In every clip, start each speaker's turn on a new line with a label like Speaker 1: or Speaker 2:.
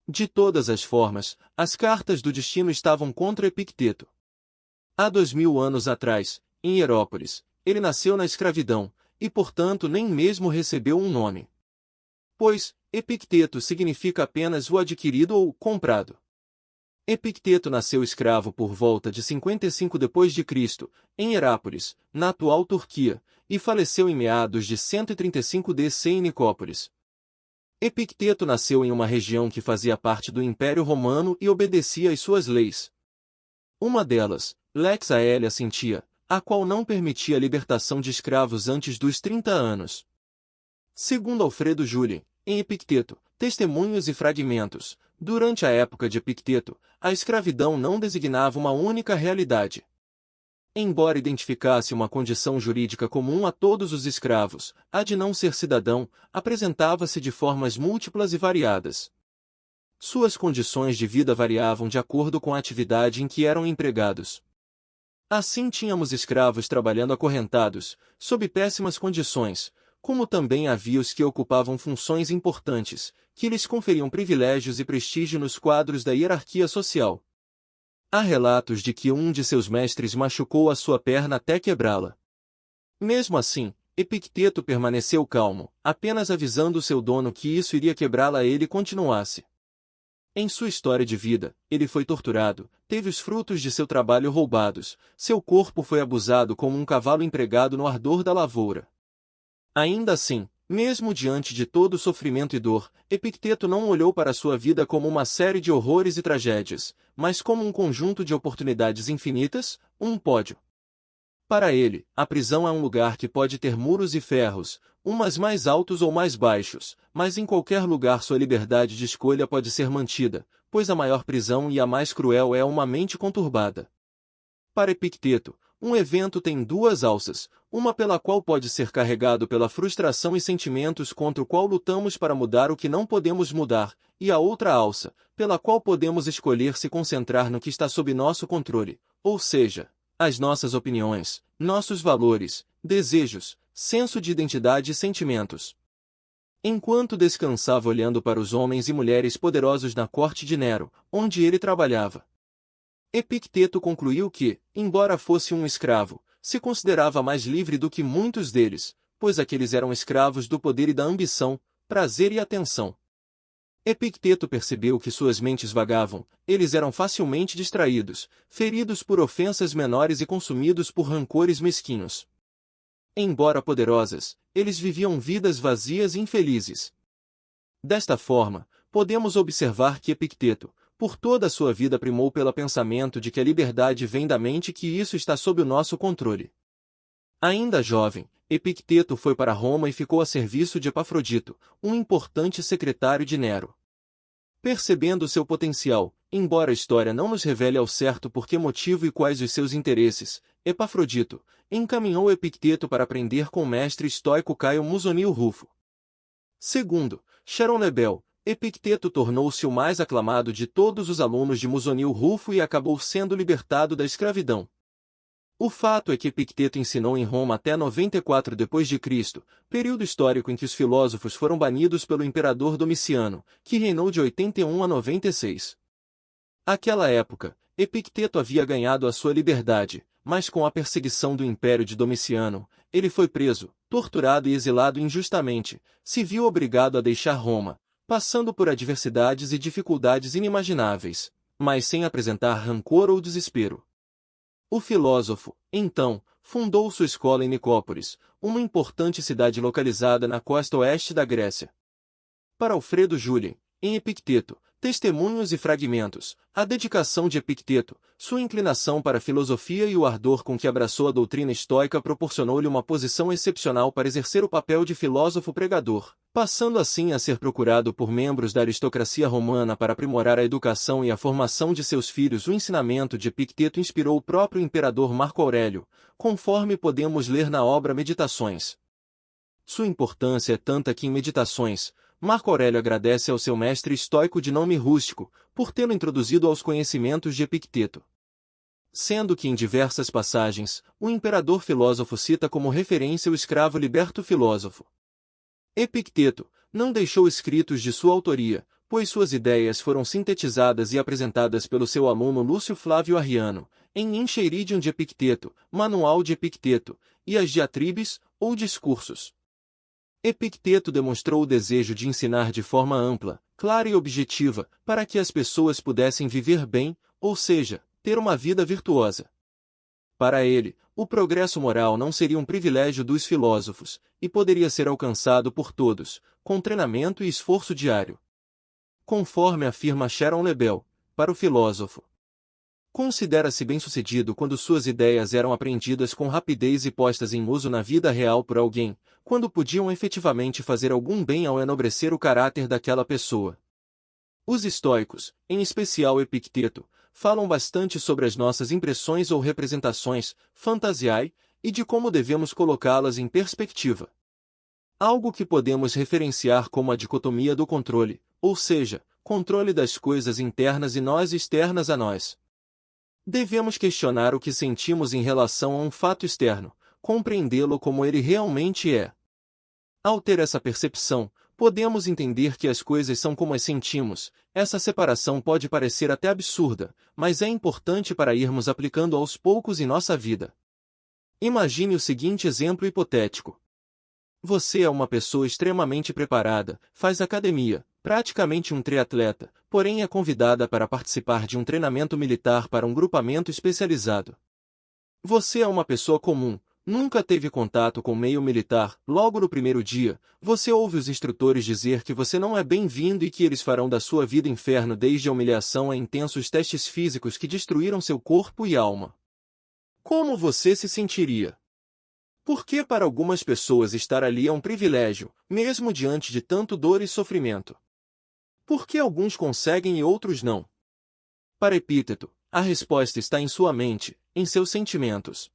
Speaker 1: De todas as formas, as cartas do destino estavam contra Epicteto. Há 2000 anos atrás, em Hierópolis, ele nasceu na escravidão, e portanto nem mesmo recebeu um nome. Pois, Epicteto significa apenas o adquirido ou comprado. Epicteto nasceu escravo por volta de 55 d.C., em Herápolis, na atual Turquia, e faleceu em meados de 135 d.C. em Nicópolis. Epicteto nasceu em uma região que fazia parte do Império Romano e obedecia às suas leis. Uma delas, Lex Aelia Sentia, a qual não permitia a libertação de escravos antes dos 30 anos. Segundo Alfredo Julien, em Epicteto, Testemunhos e Fragmentos, durante a época de Epicteto, a escravidão não designava uma única realidade. Embora identificasse uma condição jurídica comum a todos os escravos, a de não ser cidadão, apresentava-se de formas múltiplas e variadas. Suas condições de vida variavam de acordo com a atividade em que eram empregados. Assim tínhamos escravos trabalhando acorrentados, sob péssimas condições, como também havia os que ocupavam funções importantes, que lhes conferiam privilégios e prestígio nos quadros da hierarquia social. Há relatos de que um de seus mestres machucou a sua perna até quebrá-la. Mesmo assim, Epicteto permaneceu calmo, apenas avisando seu dono que isso iria quebrá-la a ele continuasse. Em sua história de vida, ele foi torturado, teve os frutos de seu trabalho roubados, seu corpo foi abusado como um cavalo empregado no ardor da lavoura. Ainda assim, mesmo diante de todo o sofrimento e dor, Epicteto não olhou para sua vida como uma série de horrores e tragédias, mas como um conjunto de oportunidades infinitas, um pódio. Para ele, a prisão é um lugar que pode ter muros e ferros, umas mais altos ou mais baixos, mas em qualquer lugar sua liberdade de escolha pode ser mantida, pois a maior prisão e a mais cruel é uma mente conturbada. Para Epicteto, um evento tem duas alças, uma pela qual pode ser carregado pela frustração e sentimentos contra o qual lutamos para mudar o que não podemos mudar, e a outra alça, pela qual podemos escolher se concentrar no que está sob nosso controle, ou seja, as nossas opiniões, nossos valores, desejos, senso de identidade e sentimentos. Enquanto descansava olhando para os homens e mulheres poderosos na corte de Nero, onde ele trabalhava, Epicteto concluiu que, embora fosse um escravo, se considerava mais livre do que muitos deles, pois aqueles eram escravos do poder e da ambição, prazer e atenção. Epicteto percebeu que suas mentes vagavam, eles eram facilmente distraídos, feridos por ofensas menores e consumidos por rancores mesquinhos. Embora poderosas, eles viviam vidas vazias e infelizes. Desta forma, podemos observar que Epicteto, por toda a sua vida primou pelo pensamento de que a liberdade vem da mente e que isso está sob o nosso controle. Ainda jovem, Epicteto foi para Roma e ficou a serviço de Epafrodito, um importante secretário de Nero. Percebendo seu potencial, embora a história não nos revele ao certo por que motivo e quais os seus interesses, Epafrodito encaminhou Epicteto para aprender com o mestre estoico Caio Musonio Rufo. Segundo Sharon Lebel, Epicteto tornou-se o mais aclamado de todos os alunos de Musonio Rufo e acabou sendo libertado da escravidão. O fato é que Epicteto ensinou em Roma até 94 d.C., período histórico em que os filósofos foram banidos pelo imperador Domiciano, que reinou de 81 a 96. Naquela época, Epicteto havia ganhado a sua liberdade, mas com a perseguição do império de Domiciano, ele foi preso, torturado e exilado injustamente, se viu obrigado a deixar Roma, passando por adversidades e dificuldades inimagináveis, mas sem apresentar rancor ou desespero. O filósofo, então, fundou sua escola em Nicópolis, uma importante cidade localizada na costa oeste da Grécia. Para Alfredo Julien, em Epicteto, Testemunhos e Fragmentos, a dedicação de Epicteto, sua inclinação para a filosofia e o ardor com que abraçou a doutrina estoica proporcionou-lhe uma posição excepcional para exercer o papel de filósofo pregador, passando assim a ser procurado por membros da aristocracia romana para aprimorar a educação e a formação de seus filhos. O ensinamento de Epicteto inspirou o próprio imperador Marco Aurélio, conforme podemos ler na obra Meditações. Sua importância é tanta que em Meditações, Marco Aurélio agradece ao seu mestre estoico de nome Rústico, por tê-lo introduzido aos conhecimentos de Epicteto. Sendo que em diversas passagens, o imperador filósofo cita como referência o escravo liberto filósofo. Epicteto não deixou escritos de sua autoria, pois suas ideias foram sintetizadas e apresentadas pelo seu aluno Lúcio Flávio Arriano, em Encheiridion de Epicteto, Manual de Epicteto, e as diatribes, ou discursos. Epicteto demonstrou o desejo de ensinar de forma ampla, clara e objetiva, para que as pessoas pudessem viver bem, ou seja, ter uma vida virtuosa. Para ele, o progresso moral não seria um privilégio dos filósofos, e poderia ser alcançado por todos, com treinamento e esforço diário. Conforme afirma Sharon Lebel, para o filósofo, considera-se bem-sucedido quando suas ideias eram apreendidas com rapidez e postas em uso na vida real por alguém, quando podiam efetivamente fazer algum bem ao enobrecer o caráter daquela pessoa. Os estoicos, em especial Epicteto, falam bastante sobre as nossas impressões ou representações, fantasiae, e de como devemos colocá-las em perspectiva. Algo que podemos referenciar como a dicotomia do controle, ou seja, controle das coisas internas e nós externas a nós. Devemos questionar o que sentimos em relação a um fato externo, compreendê-lo como ele realmente é. Ao ter essa percepção, podemos entender que as coisas são como as sentimos. Essa separação pode parecer até absurda, mas é importante para irmos aplicando aos poucos em nossa vida. Imagine o seguinte exemplo hipotético. Você é uma pessoa extremamente preparada, faz academia, praticamente um triatleta, porém é convidada para participar de um treinamento militar para um grupamento especializado. Você é uma pessoa comum, nunca teve contato com o meio militar. Logo no primeiro dia, você ouve os instrutores dizer que você não é bem-vindo e que eles farão da sua vida inferno, desde a humilhação a intensos testes físicos que destruíram seu corpo e alma. Como você se sentiria? Porque para algumas pessoas estar ali é um privilégio, mesmo diante de tanto dor e sofrimento. Por que alguns conseguem e outros não? Para Epíteto, a resposta está em sua mente, em seus sentimentos.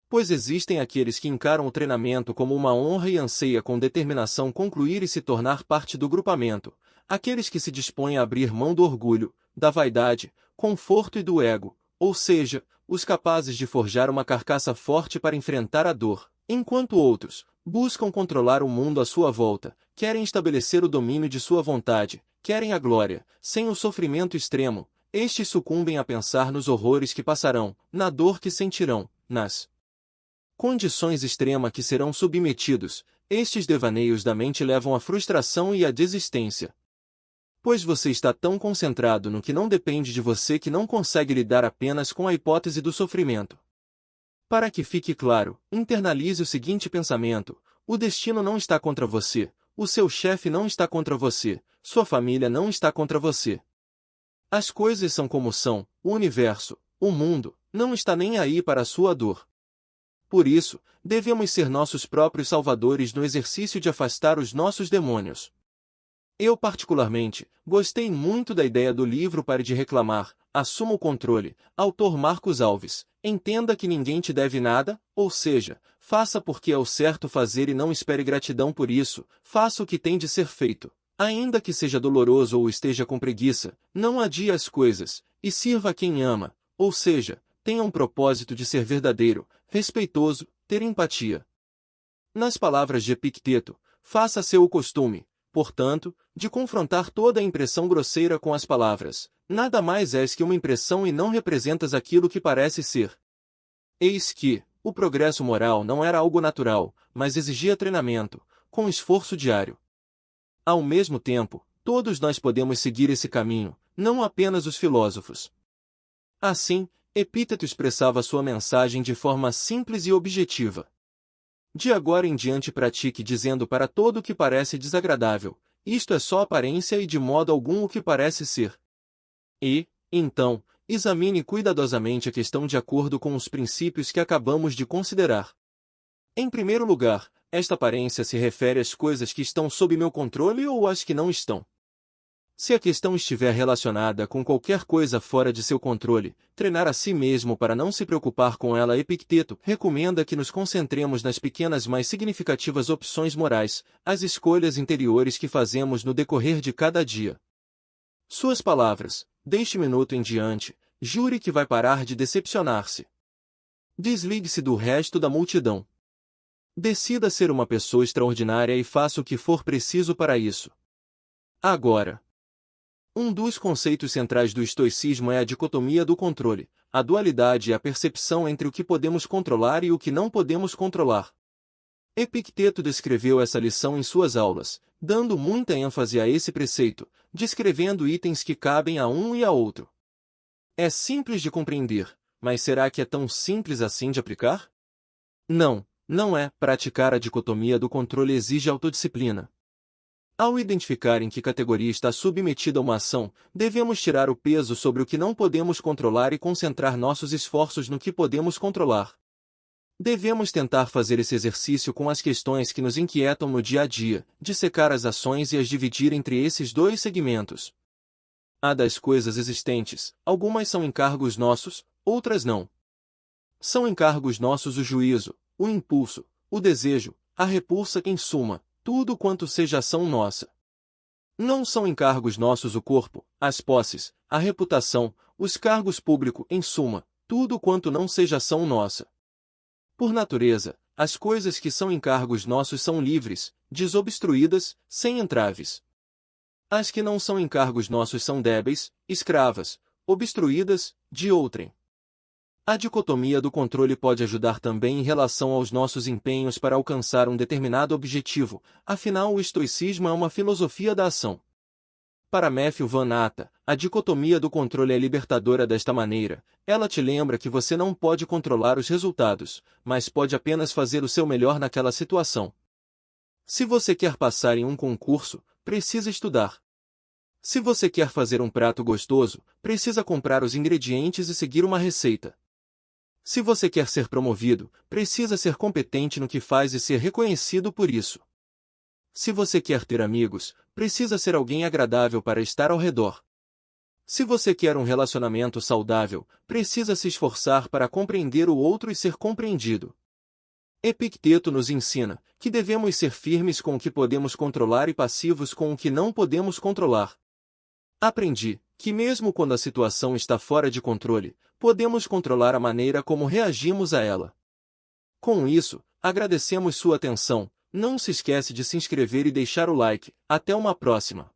Speaker 1: Pois existem aqueles que encaram o treinamento como uma honra e anseia com determinação concluir e se tornar parte do grupamento, aqueles que se dispõem a abrir mão do orgulho, da vaidade, conforto e do ego, ou seja, os capazes de forjar uma carcaça forte para enfrentar a dor, enquanto outros buscam controlar o mundo à sua volta, querem estabelecer o domínio de sua vontade, querem a glória, sem o sofrimento extremo. Estes sucumbem a pensar nos horrores que passarão, na dor que sentirão, nas condições extremas que serão submetidos. Estes devaneios da mente levam à frustração e à desistência. Pois você está tão concentrado no que não depende de você que não consegue lidar apenas com a hipótese do sofrimento. Para que fique claro, internalize o seguinte pensamento: o destino não está contra você, o seu chefe não está contra você, sua família não está contra você. As coisas são como são, o universo, o mundo, não está nem aí para a sua dor. Por isso, devemos ser nossos próprios salvadores no exercício de afastar os nossos demônios. Eu particularmente, gostei muito da ideia do livro Pare de Reclamar, Assuma o Controle, autor Marcos Alves. Entenda que ninguém te deve nada, ou seja, faça porque é o certo fazer e não espere gratidão por isso, faça o que tem de ser feito. Ainda que seja doloroso ou esteja com preguiça, não adie as coisas, e sirva a quem ama, ou seja, tenha um propósito de ser verdadeiro, respeitoso, ter empatia. Nas palavras de Epicteto, faça seu o costume, portanto, de confrontar toda a impressão grosseira com as palavras. Nada mais és que uma impressão e não representas aquilo que parece ser. Eis que, o progresso moral não era algo natural, mas exigia treinamento, com esforço diário. Ao mesmo tempo, todos nós podemos seguir esse caminho, não apenas os filósofos. Assim, Epíteto expressava sua mensagem de forma simples e objetiva. De agora em diante pratique dizendo para todo o que parece desagradável, isto é só aparência e de modo algum o que parece ser. E, então, examine cuidadosamente a questão de acordo com os princípios que acabamos de considerar. Em primeiro lugar, esta aparência se refere às coisas que estão sob meu controle ou às que não estão. Se a questão estiver relacionada com qualquer coisa fora de seu controle, treinar a si mesmo para não se preocupar com ela. Epicteto recomenda que nos concentremos nas pequenas mais significativas opções morais, as escolhas interiores que fazemos no decorrer de cada dia. Suas palavras: deste minuto em diante, jure que vai parar de decepcionar-se. Desligue-se do resto da multidão. Decida ser uma pessoa extraordinária e faça o que for preciso para isso. Agora. Um dos conceitos centrais do estoicismo é a dicotomia do controle, a dualidade e a percepção entre o que podemos controlar e o que não podemos controlar. Epicteto descreveu essa lição em suas aulas, dando muita ênfase a esse preceito, descrevendo itens que cabem a um e a outro. É simples de compreender, mas será que é tão simples assim de aplicar? Não, não é. Praticar a dicotomia do controle exige autodisciplina. Ao identificar em que categoria está submetida uma ação, devemos tirar o peso sobre o que não podemos controlar e concentrar nossos esforços no que podemos controlar. Devemos tentar fazer esse exercício com as questões que nos inquietam no dia a dia, dissecar as ações e as dividir entre esses dois segmentos. Há das coisas existentes, algumas são encargos nossos, outras não. São encargos nossos o juízo, o impulso, o desejo, a repulsa, em suma, tudo quanto seja ação nossa. Não são encargos nossos o corpo, as posses, a reputação, os cargos públicos, em suma, tudo quanto não seja ação nossa. Por natureza, as coisas que são encargos nossos são livres, desobstruídas, sem entraves. As que não são encargos nossos são débeis, escravas, obstruídas, de outrem. A dicotomia do controle pode ajudar também em relação aos nossos empenhos para alcançar um determinado objetivo, afinal o estoicismo é uma filosofia da ação. Para Matthew Van Natta, a dicotomia do controle é libertadora desta maneira, ela te lembra que você não pode controlar os resultados, mas pode apenas fazer o seu melhor naquela situação. Se você quer passar em um concurso, precisa estudar. Se você quer fazer um prato gostoso, precisa comprar os ingredientes e seguir uma receita. Se você quer ser promovido, precisa ser competente no que faz e ser reconhecido por isso. Se você quer ter amigos, precisa ser alguém agradável para estar ao redor. Se você quer um relacionamento saudável, precisa se esforçar para compreender o outro e ser compreendido. Epicteto nos ensina que devemos ser firmes com o que podemos controlar e passivos com o que não podemos controlar. Aprendi que mesmo quando a situação está fora de controle, podemos controlar a maneira como reagimos a ela. Com isso, agradecemos sua atenção. Não se esquece de se inscrever e deixar o like. Até uma próxima!